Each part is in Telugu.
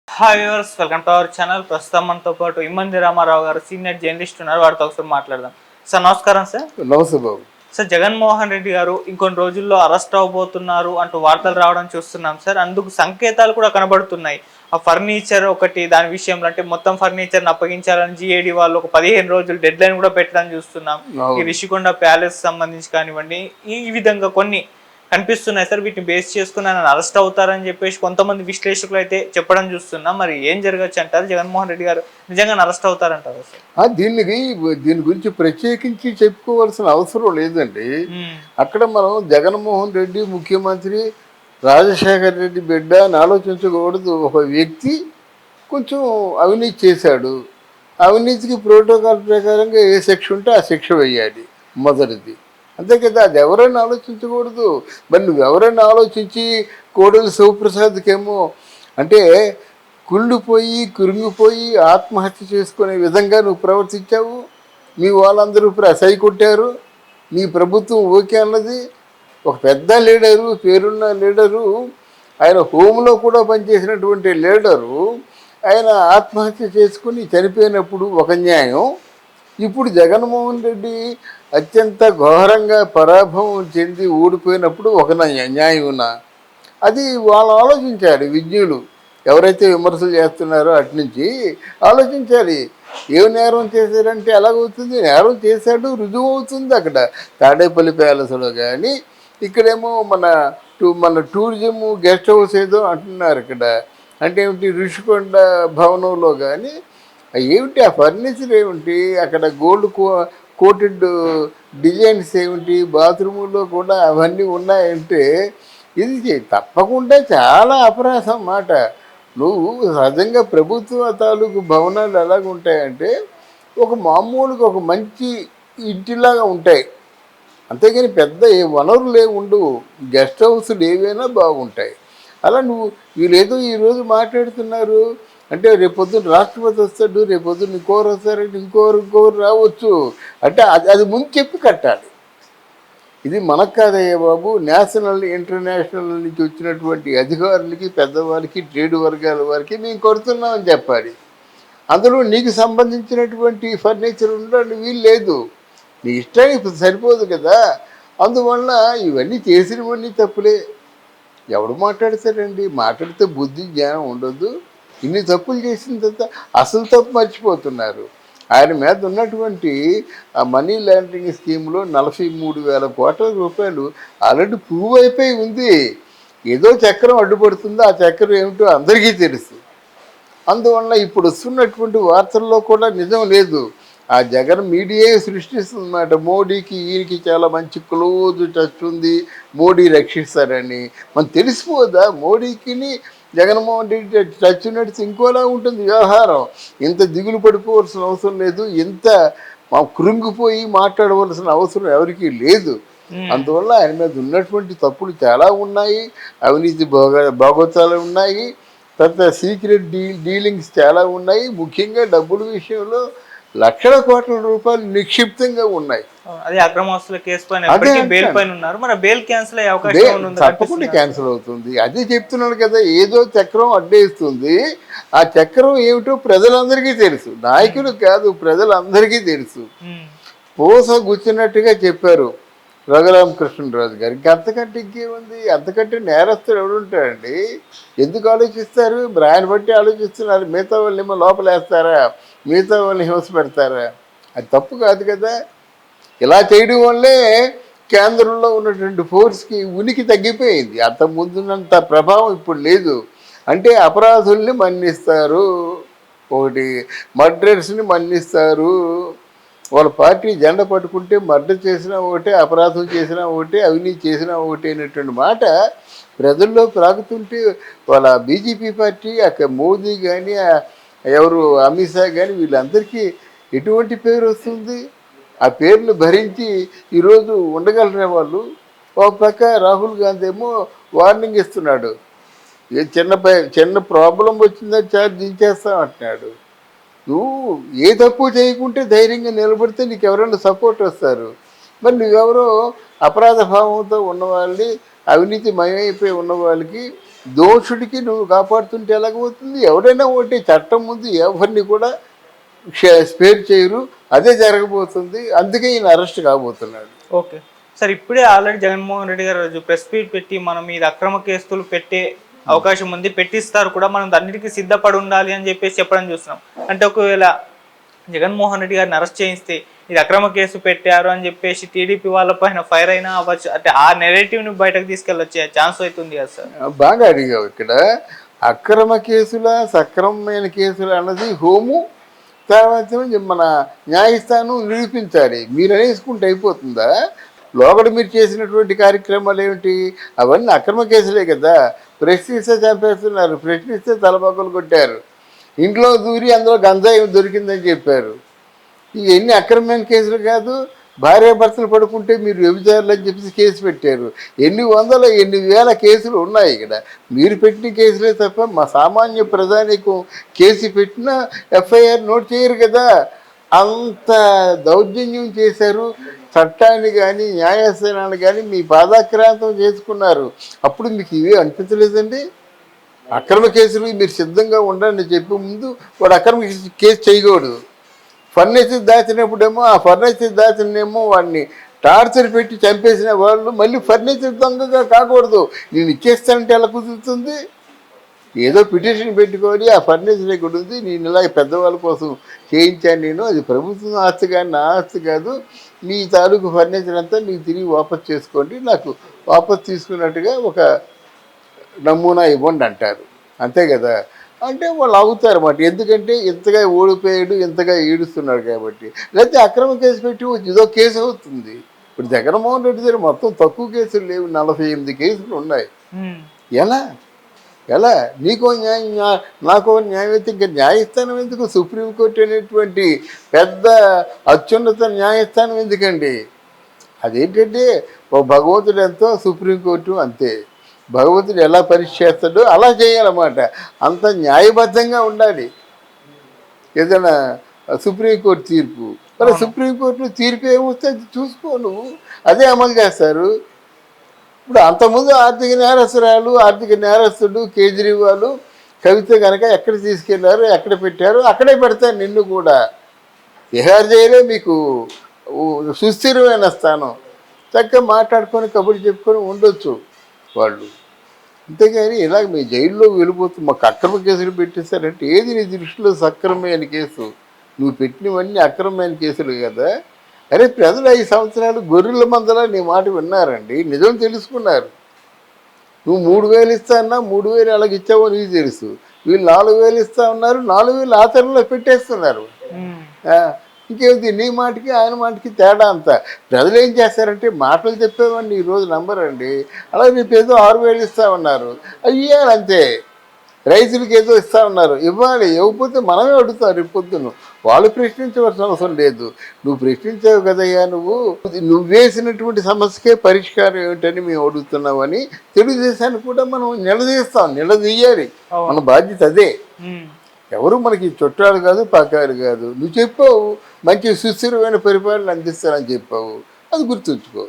Hi viewers, welcome to our channel. ప్రస్తుతం మనతో పాటు ఇమ్మంది రామారావు గారు సీనియర్ జర్నలిస్ట్ ఉన్నారు. వారితో ఒకసారి మాట్లాడదాం. సార్ నమస్కారం. సార్ నమస్తే బాబు. సార్ జగన్మోహన్ రెడ్డి గారు ఇంకొన్ని రోజుల్లో అరెస్ట్ అవబోతున్నారు అంటూ వార్తలు రావడం చూస్తున్నాం సార్. అందుకు సంకేతాలు కూడా కనబడుతున్నాయి. ఆ ఫర్నిచర్ ఒకటి దాని విషయంలో అంటే మొత్తం ఫర్నిచర్ని అప్పగించాలని జిఏడి వాళ్ళు ఒక 15 రోజులు డెడ్ లైన్ కూడా పెట్టడం చూస్తున్నాం. ఈ రిషికొండ ప్యాలెస్ సంబంధించి కానివ్వండి, ఈ విధంగా కొన్ని కనిపిస్తున్నాయి సార్. వీటిని బేస్ చేసుకుని ఆయన అరెస్ట్ అవుతారని చెప్పేసి కొంతమంది విశ్లేషకులు అయితే చెప్పడం చూస్తున్నాం. మరి ఏం జరగచ్చు అంటారు? జగన్మోహన్ రెడ్డి గారు నిజంగా అరెస్ట్ అవుతారంటారు సార్? దీని గురించి ప్రత్యేకించి చెప్పుకోవాల్సిన అవసరం లేదండి. అక్కడ మనం జగన్మోహన్ రెడ్డి ముఖ్యమంత్రి, రాజశేఖర రెడ్డి బిడ్డ అని ఆలోచించకూడదు. ఒక వ్యక్తి కొంచెం అవినీతి చేశాడు. అవినీతికి ప్రోటోకాల్ ప్రకారంగా ఏ శిక్ష ఉంటే ఆ శిక్ష వేయాలి మొదటిది. అంతే కదా, అది ఎవరైనా ఆలోచించకూడదు. మరి నువ్వెవరైనా ఆలోచించి కోడలి శివప్రసాద్కేమో అంటే కుళ్ళిపోయి కురింగిపోయి ఆత్మహత్య చేసుకునే విధంగా నువ్వు ప్రవర్తించావు. మీ వాళ్ళందరూ ఇప్పుడు అసై కొట్టారు. నీ ప్రభుత్వం ఓకే అన్నది. ఒక పెద్ద లీడరు, పేరున్న లీడరు, ఆయన హోంలో కూడా పనిచేసినటువంటి లీడరు ఆయన ఆత్మహత్య చేసుకుని చనిపోయినప్పుడు ఒక న్యాయం. ఇప్పుడు జగన్మోహన్ రెడ్డి అత్యంత ఘోరంగా పరాభవం చెంది ఓడిపోయినప్పుడు ఒక న్యాయమున అది వాళ్ళు ఆలోచించారు. విజ్ఞులు ఎవరైతే విమర్శలు చేస్తున్నారో అట్నుంచి ఆలోచించాలి. ఏ నేరం చేశారంటే ఎలాగవుతుంది? నేరం చేశాడు, రుజువు అవుతుంది అక్కడ తాడేపల్లి ప్యాలెస్లో. కానీ ఇక్కడేమో మన టూరిజం గెస్ట్ హౌస్ ఏదో అంటున్నారు ఇక్కడ. అంటే ఏమిటి, ఋషికొండ భవనంలో కానీ ఏమిటి ఆ ఫర్నిచర్ ఏమిటి, అక్కడ గోల్డ్ కోటెడ్ డిజైన్స్ ఏమిటి, బాత్రూముల్లో కూడా అవన్నీ ఉన్నాయంటే ఇది తప్పకుండా చాలా అపరాధం మాట. నువ్వు సహజంగా ప్రభుత్వ తాలూకు భవనాలు ఎలాగుంటాయంటే ఒక మామూలుగా ఒక మంచి ఇంటిలాగా ఉంటాయి. అంతేగాని పెద్ద ఏ వనరులు ఉండవు. గెస్ట్ హౌస్లు ఏవైనా బాగుంటాయి. అలా వీళ్ళేదో ఈరోజు మాట్లాడుతున్నారు అంటే రేపొద్దున రాష్ట్రపతి వస్తాడు, రేపొద్దున ఇంకోరు వస్తారంటే ఇంకోరు రావచ్చు అంటే అది ముందు చెప్పి కట్టాలి. ఇది మనకు కాదయ్యా బాబు, నేషనల్ ఇంటర్నేషనల్ నుంచి వచ్చినటువంటి అధికారులకి, పెద్దవాళ్ళకి, ట్రేడ్ వర్గాల వారికి మేము కొడుతున్నామని చెప్పాలి. అందులో నీకు సంబంధించినటువంటి ఫర్నిచర్ ఉండడానికి వీలు లేదు. నీ ఇష్టానికి సరిపోదు కదా. అందువల్ల ఇవన్నీ చేసినవన్నీ తప్పులే. ఎవడు మాట్లాడతారండి? మాట్లాడితే బుద్ధి జ్ఞానం ఉండదు. ఇన్ని తప్పులు చేసిన తర్వాత అసలు తప్పు మర్చిపోతున్నారు. ఆయన మీద ఉన్నటువంటి ఆ మనీ లాండరింగ్ స్కీమ్లో 43,000 కోట్ల రూపాయలు ఆల్రెడీ ప్రూవ్ అయిపోయి ఉంది. ఏదో చక్రం అడ్డుపడుతుందో ఆ చక్రం ఏమిటో అందరికీ తెలుసు. అందువల్ల ఇప్పుడు వస్తున్నటువంటి వార్తల్లో కూడా నిజం లేదు. ఆ జగన్ మీడియా సృష్టిస్తుందన్నమాట. మోడీకి ఈయనకి చాలా మంచి క్లోజ్ టచ్ ఉంది, మోడీ రక్షిస్తారని. మనం తెలిసిపోదా? మోడీకి జగన్మోహన్ రెడ్డి టచ్ నడిచి ఇంకోలా ఉంటుంది వ్యవహారం. ఇంత దిగులు పడిపోవలసిన అవసరం లేదు, ఇంత కృంగిపోయి మాట్లాడవలసిన అవసరం ఎవరికీ లేదు. అందువల్ల ఆయన మీద ఉన్నటువంటి తప్పులు చాలా ఉన్నాయి, అవినీతి భాగోతాలు ఉన్నాయి, తర్వాత సీక్రెట్ డీలింగ్స్ చాలా ఉన్నాయి. ముఖ్యంగా డబ్బుల విషయంలో లక్షల కోట్ల రూపాయలు నిక్షిప్తంగా ఉన్నాయి. అది అక్రమాస్తుల కేసు పైన బెయిల్ పైన ఉన్నారు. మరి బెయిల్ క్యాన్సిల్ అయ్యే అవకాశం తప్పకుండా క్యాన్సిల్ అవుతుంది. అదే చెప్తున్నాను కదా, ఏదో చక్రం అడ్డేస్తుంది. ఆ చక్రం ఏమిటో ప్రజలందరికీ తెలుసు, నాయకులు కాదు ప్రజలందరికీ తెలుసు. పూస గుచ్చినట్టుగా చెప్పారు రఘురామకృష్ణరాజు గారు. అంతకంటే ఇంకేముంది? అంతకంటే నేరస్తుడు ఎవడుంటాడండి? ఎందుకు ఆలోచిస్తారు? ఆయన బట్టి ఆలోచిస్తున్నారు. మిగతా వాళ్ళు ఏమో లోపలేస్తారా, మిగతా వాళ్ళని హింస పెడతారా? అది తప్పు కాదు కదా. ఇలా చేయడం వల్లే కేంద్రంలో ఉన్నటువంటి ఫోర్స్కి ఉనికి తగ్గిపోయింది. అంత ముందున్నంత ప్రభావం ఇప్పుడు లేదు. అంటే అపరాధుల్ని మన్నిస్తారు, ఒకటి మర్డర్స్ని మన్నిస్తారు. వాళ్ళ పార్టీ జెండా పట్టుకుంటే మర్డర్ చేసినా ఒకటే, అపరాధం చేసినా ఒకటే, అవినీతి చేసినా ఒకటే అనేటువంటి మాట ప్రజల్లో ప్రాగుతుంటే వాళ్ళ బీజేపీ పార్టీ అక్కడ మోదీ కానీ ఎవరు అమిత్ షా కానీ వీళ్ళందరికీ ఎటువంటి పేరు వస్తుంది? ఆ పేర్లు భరించి ఈరోజు ఉండగలరే వాళ్ళు? ఒక పక్క రాహుల్ గాంధీ ఏమో వార్నింగ్ ఇస్తున్నాడు. ఏ చిన్న ప్రాబ్లం వచ్చిందో చార్జ్ దించేస్తామంటున్నాడు. నువ్వు ఏ తప్పు చేయకుంటే ధైర్యంగా నిలబడితే నీకు ఎవరైనా సపోర్ట్ వస్తారు. మరి నువ్వెవరో అపరాధ భావంతో ఉన్నవాళ్ళని, అవినీతి మయమైపోయి ఉన్న వాళ్ళకి దోషుడికి నువ్వు కాపాడుతుంటే ఎలాగవుతుంది? ఎవడైనా ఒకటి చట్టం ముందు ఎవరిని కూడా స్పేర్ చేయరు, అదే జరగబోతుంది. అందుకే ఈయన అరెస్ట్ కాబోతున్నాడు. ఓకే సార్, ఇప్పుడే ఆల్రెడీ జగన్మోహన్ రెడ్డి గారు ప్రెస్ మీట్ పెట్టి మనం మీద అక్రమ కేసులు పెట్టే అవకాశం ఉంది, పెట్టిస్తారు కూడా, మనం అన్నిటికీ సిద్ధపడి ఉండాలి అని చెప్పేసి చెప్పడం చూస్తున్నాం. అంటే ఒకవేళ జగన్మోహన్ రెడ్డి గారిని అరెస్ట్ చేయిస్తే ఇది అక్రమ కేసు పెట్టారు అని చెప్పేసి టీడీపీ వాళ్ళ పైన ఫైర్ అయినా అవ్వచ్చు, అంటే ఆ నెరేటివ్ని బయటకు తీసుకెళ్ళొచ్చే ఛాన్స్ అవుతుంది కదా సార్? బాగా అడిగావు. ఇక్కడ అక్రమ కేసుల సక్రమమైన కేసులు అన్నది హోము, తర్వాత మన న్యాయస్థానం నిరూపించాలి. మీరు అనేసుకుంటే అయిపోతుందా? లోపల మీరు చేసినటువంటి కార్యక్రమాలు ఏమిటి? అవన్నీ అక్రమ కేసులే కదా. ప్రశ్నిస్తే చంపేస్తున్నారు, ప్రశ్నిస్తే తలపక్కలు కొట్టారు, ఇంట్లో దూరి అందులో గంజాయి దొరికిందని చెప్పారు. ఇవన్నీ అక్రమమైన కేసులు కాదు. భార్యాభర్తలు పడుకుంటే మీరు వ్యభిచారులు అని చెప్పేసి కేసు పెట్టారు. ఎన్ని వందల ఎన్ని వేల కేసులు ఉన్నాయి ఇక్కడ. మీరు పెట్టిన కేసులే తప్ప మా సామాన్య ప్రజానికం కేసు పెట్టినా ఎఫ్ఐఆర్ నోట్ చేయరు కదా. అంత దౌర్జన్యం చేశారు. చట్టాన్ని కానీ న్యాయస్థానాన్ని కానీ మీ పాదాక్రాంతం చేసుకున్నారు. అప్పుడు మీకు ఇవే అనిపించలేదండి? అక్రమ కేసులు మీరు సిద్ధంగా ఉండండి చెప్పి ముందు వాడు అక్రమ కేసు చేయకూడదు. ఫర్నిచర్ దాచినప్పుడేమో ఆ ఫర్నిచర్ దాచినేమో వాడిని టార్చర్ పెట్టి చంపేసిన వాళ్ళు మళ్ళీ ఫర్నిచర్ దొంగగా కాకూడదు. నేను ఇచ్చేస్తానంటే ఎలా కుదురుతుంది? ఏదో పిటిషన్ పెట్టుకొని ఆ ఫర్నిచర్ ఇక్కడ ఉంది, నేను ఇలా పెద్దవాళ్ళ కోసం చేయించాను, నేను అది ప్రభుత్వం ఆస్తి కానీ నా ఆస్తి కాదు, మీ తాలూకు ఫర్నిచర్ అంతా మీకు తిరిగి వాపస్ చేసుకోండి, నాకు వాపస్ తీసుకున్నట్టుగా ఒక నమూనా ఇవ్వండి అంటారు. అంతే కదా. అంటే వాళ్ళు అవుతారు అన్నమాట. ఎందుకంటే ఇంతగా ఓడిపోయాడు, ఇంతగా ఏడుస్తున్నాడు కాబట్టి. లేకపోతే అక్రమ కేసు పెట్టి ఇదో కేసు అవుతుంది. ఇప్పుడు జగన్మోహన్ రెడ్డి దగ్గర మొత్తం తక్కువ కేసులు లేవు, 48 కేసులు ఉన్నాయి. ఎలా ఎలా నీకో న్యాయం నాకో న్యాయం అయితే ఇంకా న్యాయస్థానం ఎందుకు? సుప్రీంకోర్టు అనేటువంటి పెద్ద అత్యున్నత న్యాయస్థానం ఎందుకండి? అదేంటంటే ఓ భగవంతుడు ఎంతో, సుప్రీంకోర్టు అంతే. భగవంతుడు ఎలా పరీక్ష చేస్తాడో అలా చేయాలన్నమాట. అంత న్యాయబద్ధంగా ఉండాలి ఏదైనా సుప్రీంకోర్టు తీర్పు. మరి సుప్రీంకోర్టులో తీర్పు ఏమొస్తే అది చూసుకో నువ్వు, అదే అమలు చేస్తారు. ఇప్పుడు అంతకుముందు ఆర్థిక నేరస్తుడు కేజ్రీవాల్ కవిత కనుక ఎక్కడ తీసుకెళ్లారు, ఎక్కడ పెట్టారు, అక్కడే పెడతారు నిన్ను కూడా. తిహార్ జైలే మీకు సుస్థిరమైన స్థానం. చక్కగా మాట్లాడుకొని కబుర్లు చెప్పుకొని ఉండొచ్చు వాళ్ళు. అంతేగాని ఇలాగ మీ జైల్లో వెళ్ళిపోతూ మాకు అక్రమ కేసులు పెట్టేస్తారంటే ఏది నీ దృష్టిలో సక్రమమైన కేసు? నువ్వు పెట్టినవన్నీ అక్రమమైన కేసులు కదా. అరే ప్రజలు 5 సంవత్సరాలు గొర్రెల మందలా నీ మాట విన్నారండి, నిజం తెలుసుకున్నారు. నువ్వు 3,000 ఇస్తా అన్నా 3,000 అలాగ ఇచ్చావో నీకు తెలుసు. వీళ్ళు 4,000 ఇస్తా ఉన్నారు, 4,000 ఆచరణలో పెట్టేస్తున్నారు. ఇంకేమిటి నీ మాటకి ఆయన మాటకి తేడా అంతా. ప్రజలు ఏం చేస్తారంటే మాటలు చెప్పేవాడిని ఈరోజు నంబరండి. అలాగే రేపు ఏదో 6,000 ఇస్తా ఉన్నారు, అయ్యారు అంతే. రైతులకి ఏదో ఇస్తా ఉన్నారు, ఇవ్వాలి. ఇవ్వకపోతే మనమే అడుగుతాం రేపు పొద్దున్న. వాళ్ళు ప్రశ్నించవలసిన అవసరం లేదు. నువ్వు ప్రశ్నించావు కదయ్యా, నువ్వు వేసినటువంటి సమస్యకే పరిష్కారం ఏమిటని మేము అడుగుతున్నామని తెలుగుదేశాన్ని కూడా మనం నిలదీస్తాం, నిలదీయాలి. మన బాధ్యత అదే. ఎవరు మనకి చుట్టాలు కాదు, పక్కాలు కాదు. నువ్వు చెప్పావు మంచి సుస్థిరమైన పరిపాలన అందిస్తానని చెప్పావు, అది గుర్తుంచుకో.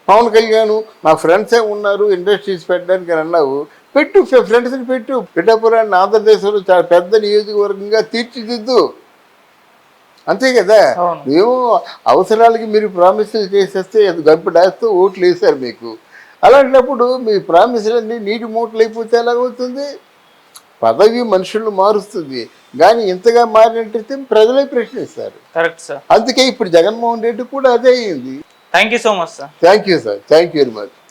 పవన్ కళ్యాణ్ మా ఫ్రెండ్సే ఉన్నారు ఇండస్ట్రీస్ పెట్టడానికి అని అన్నావు, పెట్టు, ఫ్రెండ్స్ని పెట్టు. పిఠాపురాన్ని ఆంధ్రదేశంలో చాలా పెద్ద నియోజకవర్గంగా తీర్చిదిద్దు. అంతే కదా. మేము అవసరాలకి మీరు ప్రామిసులు చేసేస్తే గంపడాస్తూ ఓట్లు వేశారు మీకు. అలాంటప్పుడు మీ ప్రామిసులన్నీ నీటి మూటలు అయిపోతే ఎలాగవుతుంది? పదవి మనుషులను మారుస్తుంది, కానీ ఇంతగా మారినట్టయితే ప్రజలే ప్రశ్నిస్తారు. Correct sir. అందుకే ఇప్పుడు జగన్మోహన్ రెడ్డి కూడా అదే అయింది. Thank you so much sir. Thank you sir, thank you very much.